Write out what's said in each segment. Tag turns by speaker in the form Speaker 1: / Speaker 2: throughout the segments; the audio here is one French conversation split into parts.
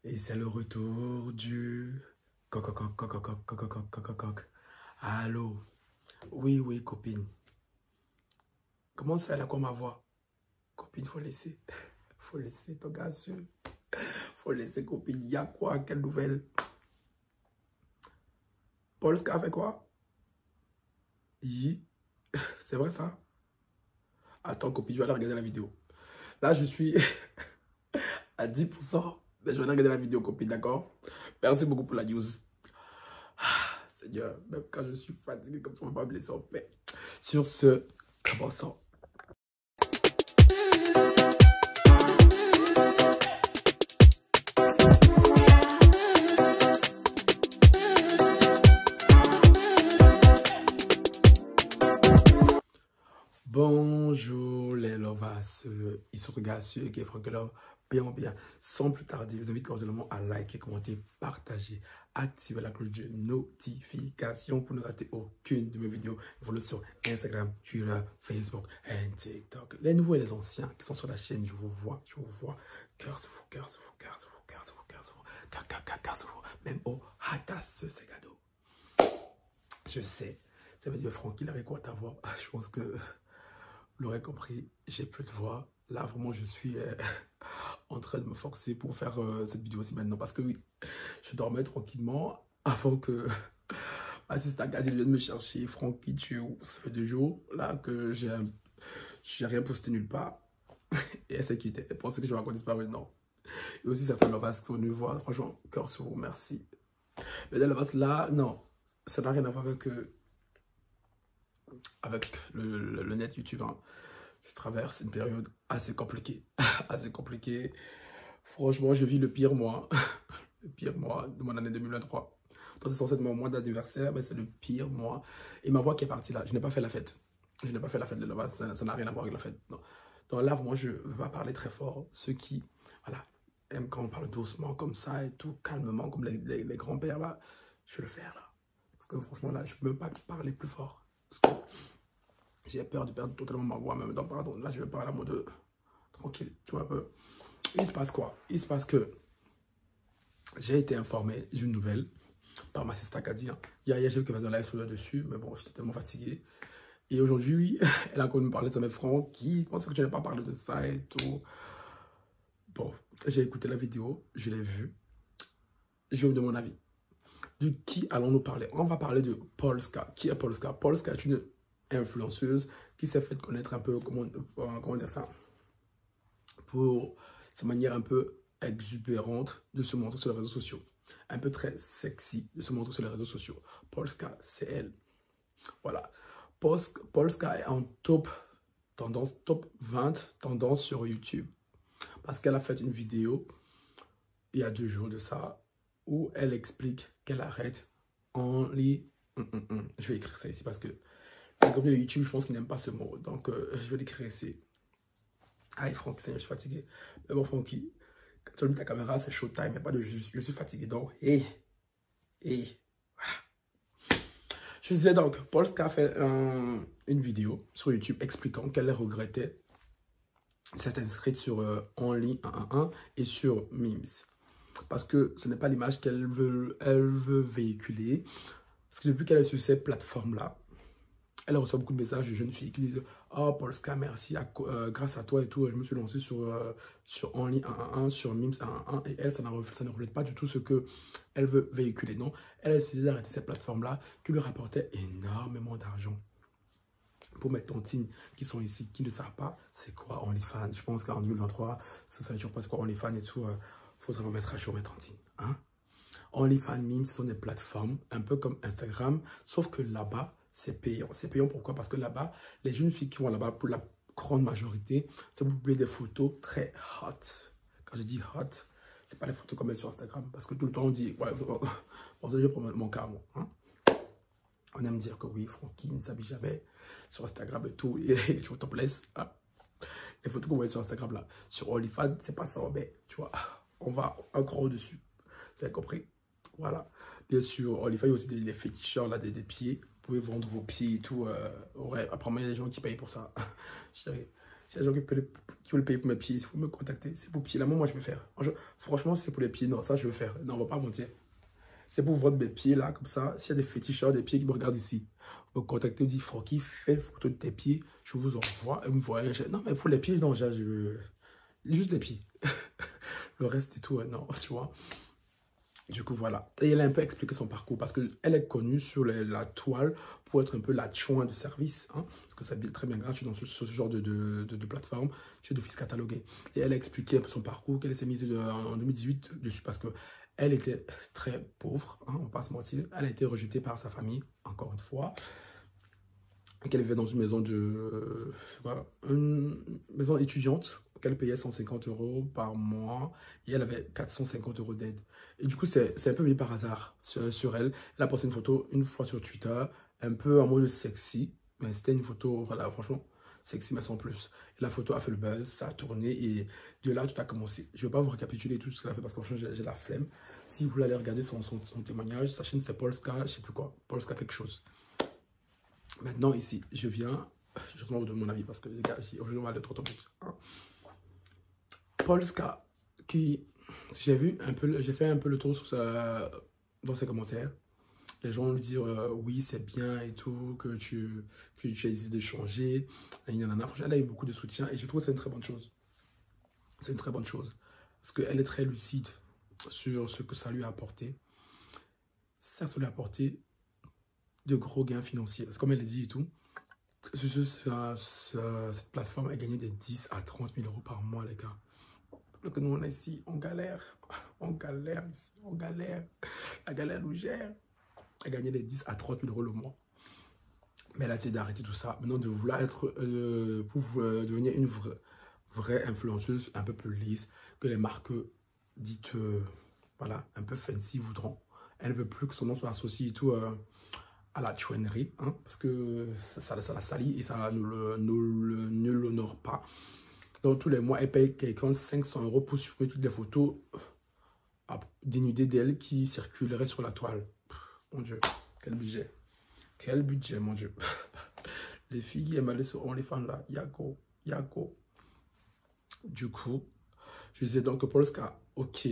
Speaker 1: Et c'est le retour du coq, coq, coq, coq, coq, coq, coq, coq, coq, coq. Allô? Oui, oui, copine. Comment ça, elle a quoi ma voix? Copine, faut laisser. Faut laisser ton gars sûr. Faut laisser, copine. Y a quoi? Quelle nouvelle? Polska fait quoi? Yi. C'est vrai ça? Attends, copine, je vais aller regarder la vidéo. Là, je suis à 10%. Mais je vais aller regarder la vidéo, copine, d'accord? Merci beaucoup pour la news. Seigneur, même quand je suis fatigué comme ça, on ne va pas me laisser en paix. Sur ce, commençons. Bonjour les lovas, ils sont regardés sur qui est Franck Love, bien, sans plus tarder, je vous invite cordialement à liker, commenter, partager, activer la cloche de notification pour ne rater aucune de mes vidéos. Follow sur Instagram, Twitter, Facebook et TikTok. Les nouveaux et les anciens qui sont sur la chaîne, je vous vois, cœur sur vous, cœur sur vous, cœur sur vous, cœur sur vous, cœur sur vous, cœur sur vous, même au hatas c'est cadeau. Je sais, ça veut dire Franck, il avait quoi ta voix? Je pense que vous l'aurez compris, j'ai plus de voix. Là, vraiment, je suis en train de me forcer pour faire cette vidéo-ci maintenant. Parce que oui, je dormais tranquillement avant que Assistant Gazelle vienne me chercher. Francky, tu es où? Ça fait 2 jours là que j'ai rien posté nulle part. Et elle s'inquiétait. Elle pensait que je vais encore disparaître. Non. Et aussi, certains lovas qui sont venus voir. Franchement, cœur sur vous, merci. Mais les lovas là, non. Ça n'a rien à voir avec le net YouTube. Hein. Je traverse une période assez compliquée. Assez compliquée. Franchement, je vis le pire mois. Le pire mois de mon année 2023. Donc, c'est censé être mon mois d'anniversaire, mais c'est le pire mois. Et ma voix qui est partie là, je n'ai pas fait la fête. Je n'ai pas fait la fête de Nova, ça n'a rien à voir avec la fête. Non. Donc là, moi, je vais parler très fort. Ceux qui, voilà, aiment quand on parle doucement comme ça et tout, calmement, comme les grands-pères là, je vais le faire là. Parce que franchement, là, je ne peux même pas parler plus fort. Parce que j'ai peur de perdre totalement ma voix, même. Donc, pardon, là, je vais parler à mode tranquille, tu vois un peu. Il se passe quoi? Il se passe que j'ai été informé d'une nouvelle par ma sister Kadia. Hier, j'ai vu qu'elle faisait un live sur le dessus, mais bon, j'étais tellement fatigué. Et aujourd'hui, elle a encore me parler de ça, mais Francky, comment c'est que tu n'as pas parlé de ça et tout? Bon, j'ai écouté la vidéo, je l'ai vue. Je vais vous donner mon avis. De qui allons-nous parler? On va parler de Polska. Qui est Polska? Polska est une influenceuse qui s'est fait connaître un peu, comment dire ça? Pour sa manière un peu exubérante de se montrer sur les réseaux sociaux. Un peu très sexy de se montrer sur les réseaux sociaux. Polska, c'est elle. Voilà. Polska est en top 20 tendance sur YouTube. Parce qu'elle a fait une vidéo il y a 2 jours de ça où elle explique qu'elle arrête only. Je vais écrire ça ici parce que comme de YouTube, je pense qu'il n'aime pas ce mot. Donc, je vais l'écrire ici. Aïe, Franck, je suis fatigué. Mais bon, Francky, quand tu allumes ta caméra, c'est showtime. Il n'y a pas de je suis fatigué. Donc, voilà. Je disais donc, Polska a fait une vidéo sur YouTube expliquant qu'elle regrettait s'être inscrite sur Only 111 et sur Memes. Parce que ce n'est pas l'image qu'elle veut véhiculer. Parce que depuis qu'elle est sur ces plateformes-là, elle reçoit beaucoup de messages de jeunes filles qui disent « Oh, Polska, merci, grâce à toi et tout, je me suis lancé sur Only 111, sur Memes 111. » Et elle, ça ne reflète pas du tout ce qu'elle veut véhiculer. Non, elle a décidé d'arrêter ces plateformes-là qui lui rapportaient énormément d'argent. Pour mes tontines qui sont ici, qui ne savent pas c'est quoi OnlyFans. Je pense qu'en 2023, ça ne savait toujours pas c'est quoi OnlyFans et tout. Faudrait me mettre à jour mes tontines. Hein? OnlyFans Memes, ce sont des plateformes un peu comme Instagram, sauf que là-bas, c'est payant. C'est payant pourquoi? Parce que là-bas, les jeunes filles qui vont là-bas, pour la grande majorité, ça vous publier des photos très hot. Quand je dis hot, c'est pas les photos comme elles sur Instagram. Parce que tout le temps, on dit, ouais, bon, je vais prendre mon cas, moi. Hein? On aime dire que oui, Francky ne s'habille jamais sur Instagram et tout, et il est toujours topless. Hein? Les photos qu'on voit sur Instagram là, sur OnlyFans, c'est pas ça, mais tu vois, on va un cran au-dessus. Vous avez compris? Voilà. Bien sûr, OnlyFans, il y a aussi des féticheurs là, des pieds. Vous pouvez vendre vos pieds et tout. Ouais, apparemment, il y a des gens qui payent pour ça. Je S'il y a des gens qui veulent payer pour mes pieds, il faut me contacter. C'est pour pieds. Là, moi, je vais faire. Franchement, si c'est pour les pieds, non, ça, je vais faire. Non, on va pas mentir. C'est pour voir mes pieds, là, comme ça. S'il y a des féticheurs, des pieds qui me regardent ici, vous me contactez, vous dites, Francky, fais une photo de tes pieds. Je vous envoie. Et vous me voyez. Non, mais pour les pieds, non, juste les pieds. Le reste et tout, non, tu vois. Du coup, voilà. Et elle a un peu expliqué son parcours parce qu'elle est connue sur la toile pour être un peu la chouin de service. Hein, parce que c'est très bien gratuit dans ce genre de plateforme. Tu es d'office catalogué. Et elle a expliqué un peu son parcours, qu'elle s'est mise en 2018 dessus parce qu'elle était très pauvre, hein, on ne va pas se mentir. Elle a été rejetée par sa famille, encore une fois. Et qu'elle vivait dans une maison une maison étudiante qu'elle payait 150 € par mois et elle avait 450 € d'aide. Et du coup, c'est un peu venu par hasard sur elle. Elle a posté une photo une fois sur Twitter, un peu en mode sexy, mais c'était une photo, voilà, franchement, sexy, mais sans plus. Et la photo a fait le buzz, ça a tourné et de là, tout a commencé. Je ne vais pas vous récapituler tout ce qu'elle a fait parce que franchement, j'ai la flemme. Si vous voulez aller regarder son témoignage, sa chaîne, c'est Polska, je ne sais plus quoi, Polska quelque chose. Maintenant, ici, je vous donne mon avis parce que les gars, aujourd'hui, on va aller trop plus. Hein. Polska, j'ai fait un peu le tour dans ses commentaires. Les gens lui disent oui, c'est bien et tout, que tu as décidé de changer. Elle a eu beaucoup de soutien et je trouve que c'est une très bonne chose. C'est une très bonne chose parce qu'elle est très lucide sur ce que ça lui a apporté. Ça lui a apporté de gros gains financiers. Parce que comme elle dit et tout, cette plateforme a gagné des 10 à 30 000 € par mois, les gars. Donc nous, on est ici, on galère. On galère ici, on galère. La galère nous gère. Elle a gagné des 10 à 30 000 € le mois. Mais elle a décidé d'arrêter tout ça. Maintenant, de vouloir être, pour devenir une vraie influenceuse un peu plus lisse, que les marques dites, voilà, un peu fancy voudront. Elle ne veut plus que son nom soit associé et tout à la chouinerie, hein, parce que ça la salit et ça ne l'honore pas. Donc tous les mois, elle paye quelqu'un 500 € pour supprimer toutes les photos dénudées d'elle qui circuleraient sur la toile. Mon Dieu, quel budget. Quel budget, mon Dieu. Les filles qui aiment aller sur OnlyFans là, Yako. Du coup, je disais donc que Polska, ok,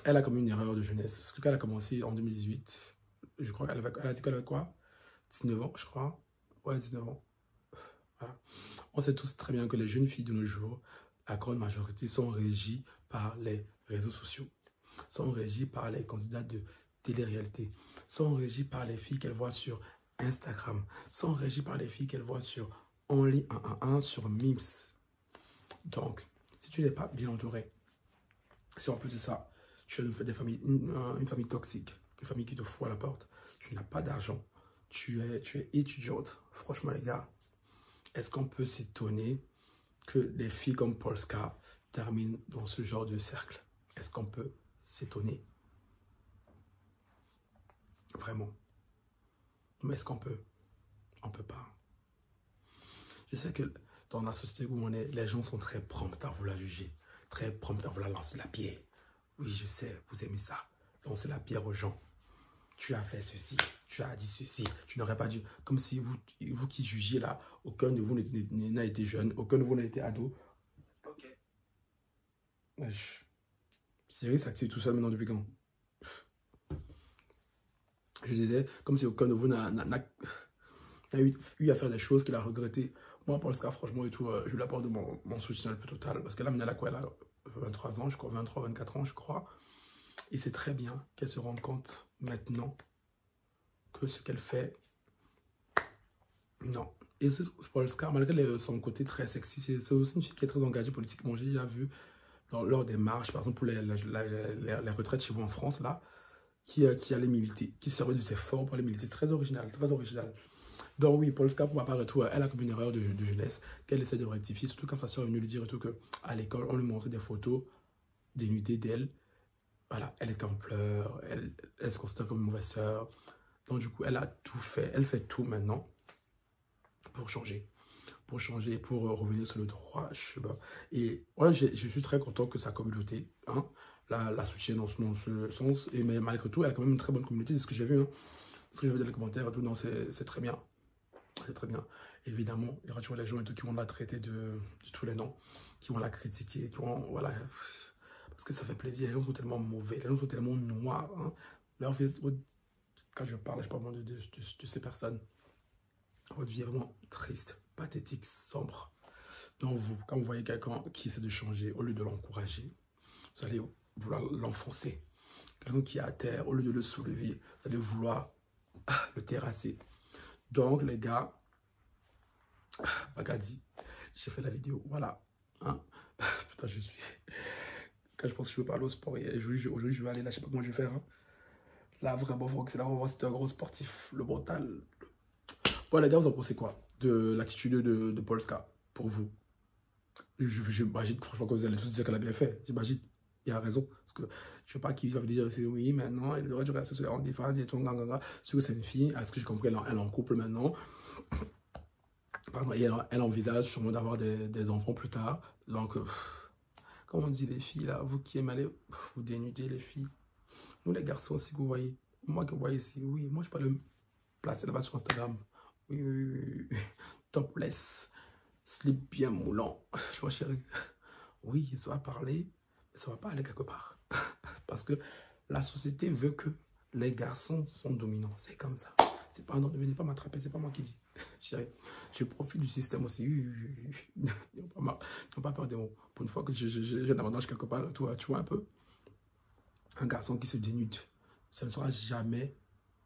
Speaker 1: elle a commis une erreur de jeunesse. Parce que quand elle a commencé en 2018, je crois qu'elle a dit qu'elle avait quoi? 19 ans, je crois. Ouais, 19 ans. Voilà. On sait tous très bien que les jeunes filles de nos jours, la grande majorité, sont régies par les réseaux sociaux, sont régies par les candidats de télé-réalité, sont régies par les filles qu'elles voient sur Instagram, sont régies par les filles qu'elles voient sur Only 111, sur Memes. Donc, si tu n'es pas bien entouré, si en plus de ça, tu as une famille toxique, une famille qui te fout à la porte, tu n'as pas d'argent, tu es étudiante, franchement les gars, est-ce qu'on peut s'étonner que des filles comme Polska terminent dans ce genre de cercle? Est-ce qu'on peut s'étonner? Vraiment. Mais est-ce qu'on peut? On ne peut pas. Je sais que dans la société où on est, les gens sont très prompts à vouloir juger, très prompts à vouloir lancer la pierre. Oui, je sais, vous aimez ça. Lancer la pierre aux gens. Tu as fait ceci, tu as dit ceci, tu n'aurais pas dû. Comme si vous qui jugez là, aucun de vous n'a été jeune, aucun de vous n'a été ado. Ok. Siri s'active tout seul maintenant depuis quand? Je disais, comme si aucun de vous n'a eu à faire des choses qu'il a regretté. Moi, pour le cas, franchement, et tout, je lui apporte mon soutien le plus total. Parce que là, elle a quoi? Elle a 23 ans, je crois, 23, 24 ans, je crois. Et c'est très bien qu'elle se rende compte maintenant que ce qu'elle fait, non. Et Polska, malgré son côté très sexy, c'est aussi une fille qui est très engagée politiquement. J'ai déjà vu lors des marches, par exemple pour les retraites chez vous en France, là, qui allait militer, qui servait de efforts pour aller militer. C'est très original, très original. Donc oui, Polska, pour ma part et tout, elle a commis une erreur de jeunesse qu'elle essaie de rectifier, surtout quand sa soeur est venue lui dire et tout qu'à l'école, on lui montrait des photos dénudées d'elle. Voilà, elle était en pleurs, elle se considère comme une mauvaise sœur. Donc du coup, elle a tout fait, elle fait tout maintenant pour changer, pour revenir sur le droit chemin. Et voilà, je suis très content que sa communauté hein, la soutienne dans ce sens. Et mais malgré tout, elle a quand même une très bonne communauté, c'est ce que j'ai vu. Hein. Ce que j'ai vu dans les commentaires et tout, non, c'est très bien. C'est très bien. Évidemment, il y aura toujours les gens et tout qui vont la traiter de tous les noms, qui vont la critiquer, qui vont, voilà, parce que ça fait plaisir. Les gens sont tellement mauvais, les gens sont tellement noirs. Hein. Là, en fait, quand je parle de ces personnes, votre vie est vraiment triste, pathétique, sombre. Donc, quand vous voyez quelqu'un qui essaie de changer, au lieu de l'encourager, vous allez vouloir l'enfoncer. Quelqu'un qui est à terre, au lieu de le soulever, vous allez vouloir le terrasser. Donc, les gars, Bagadi, j'ai fait la vidéo, voilà. Hein? Putain, je suis... Quand je pense que je veux parler au sport, aujourd'hui, je vais aller là, je sais pas comment je vais faire. Hein? Là, vraiment, c'est là, on va voir si c'est un gros sportif, le mental. Bon, les gars, vous en pensez quoi de l'attitude de Polska, pour vous? J'imagine, franchement, que vous allez tous dire qu'elle a bien fait. J'imagine, il a raison. Parce que je ne veux pas qu'il va me dire, oui, maintenant, il devrait rester sur la défense et tout, Parce que c'est une fille, à ce que j'ai compris, elle est en couple maintenant. Pardon, et elle envisage sûrement d'avoir des enfants plus tard. Donc, comme on dit les filles, là, vous qui aimez aller vous dénuder, les filles. Nous, les garçons, si vous voyez, moi que vous voyez ici, oui, moi, je peux le placer là-bas sur Instagram. Oui. Topless, slip bien moulant. Je vois, chérie. Oui, ça va parler, mais ça va pas aller quelque part. Parce que la société veut que les garçons sont dominants. C'est comme ça. C'est pas, non, ne venez pas m'attraper, c'est pas moi qui dis. Chérie, je profite du système aussi. N'ont pas peur des mots. Pour une fois que j'ai un avantage quelque part, tu vois un peu. Un garçon qui se dénude, ça ne sera jamais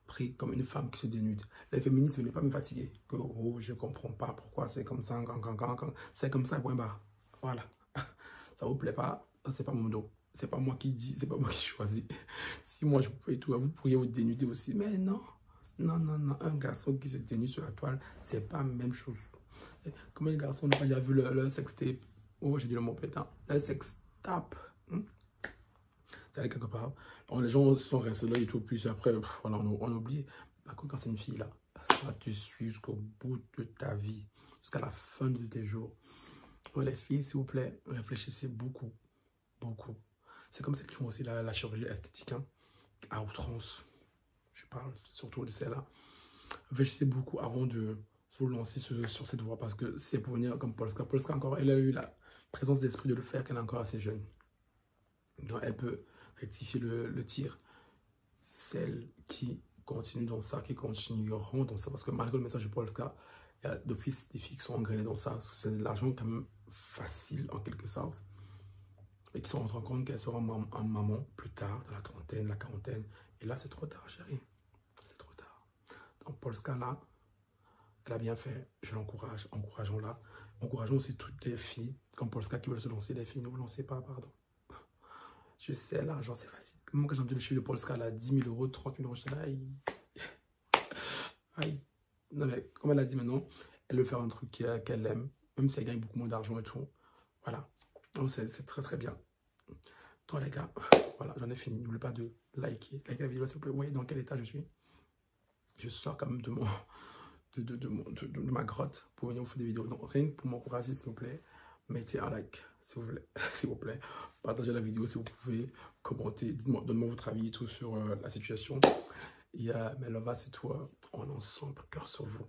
Speaker 1: pris comme une femme qui se dénude. Les féministes ne venaient pas me fatiguer. Que, oh, je ne comprends pas pourquoi c'est comme ça. C'est comme ça, point barre. Voilà. Ça vous plaît pas, c'est pas mon dos. C'est pas moi qui dis, c'est pas moi qui choisis. Si moi je pouvais tout, vous pourriez vous dénuder aussi. Mais non. Un garçon qui se dénude sur la toile, c'est pas la même chose. Comment les garçons n'ont pas déjà vu le sextape? Oh, j'ai dit le mot pétant. Le sextape. Ça allait quelque part. Alors, les gens sont restés là et tout, puis après, voilà, on oublie. Par contre, quand c'est une fille là, ça va te suivre jusqu'au bout de ta vie, jusqu'à la fin de tes jours. Ouais, les filles, s'il vous plaît, réfléchissez beaucoup. C'est comme celles qui font aussi la chirurgie esthétique, hein, à outrance. Je parle surtout de celle-là. Réfléchissez beaucoup avant de vous lancer sur cette voie, parce que c'est pour venir comme Polska. Polska, encore, elle a eu la présence d'esprit de le faire, qu'elle est encore assez jeune. Donc, elle peut rectifier le tir. Celles qui continuent dans ça, qui continueront dans ça, parce que malgré le message de Polska, il y a d'office des filles qui sont engrenées dans ça. C'est de l'argent quand même facile en quelque sorte. Et qui se rendront compte qu'elles seront en maman plus tard, dans la trentaine, la quarantaine. Et là, c'est trop tard, chérie. C'est trop tard. Donc, Polska, là, elle a bien fait. Je l'encourage. Encourageons-la. Encourageons aussi toutes les filles, comme Polska, qui veulent se lancer. Les filles, ne vous lancez pas, pardon. Je sais, l'argent, c'est facile. Moi, quand j'ai entendu le chiffre de Polska, là, 10 000 euros, 30 000 euros, j'étais là, aïe. Non, mais comme elle a dit maintenant, elle veut faire un truc qu'elle aime, même si elle gagne beaucoup moins d'argent et tout. Voilà. Donc, c'est très, très bien. Toi, les gars, voilà, j'en ai fini. N'oubliez pas de liker la vidéo, s'il vous plaît. Vous voyez dans quel état je suis. Je sors quand même de ma grotte pour venir vous faire des vidéos. Donc, rien que pour m'encourager, s'il vous plaît, mettez un like. S'il vous plaît, partagez la vidéo si vous pouvez, commentez, donnez-moi votre avis et tout sur la situation. Et mais là, c'est tout, on est ensemble, cœur sur vous.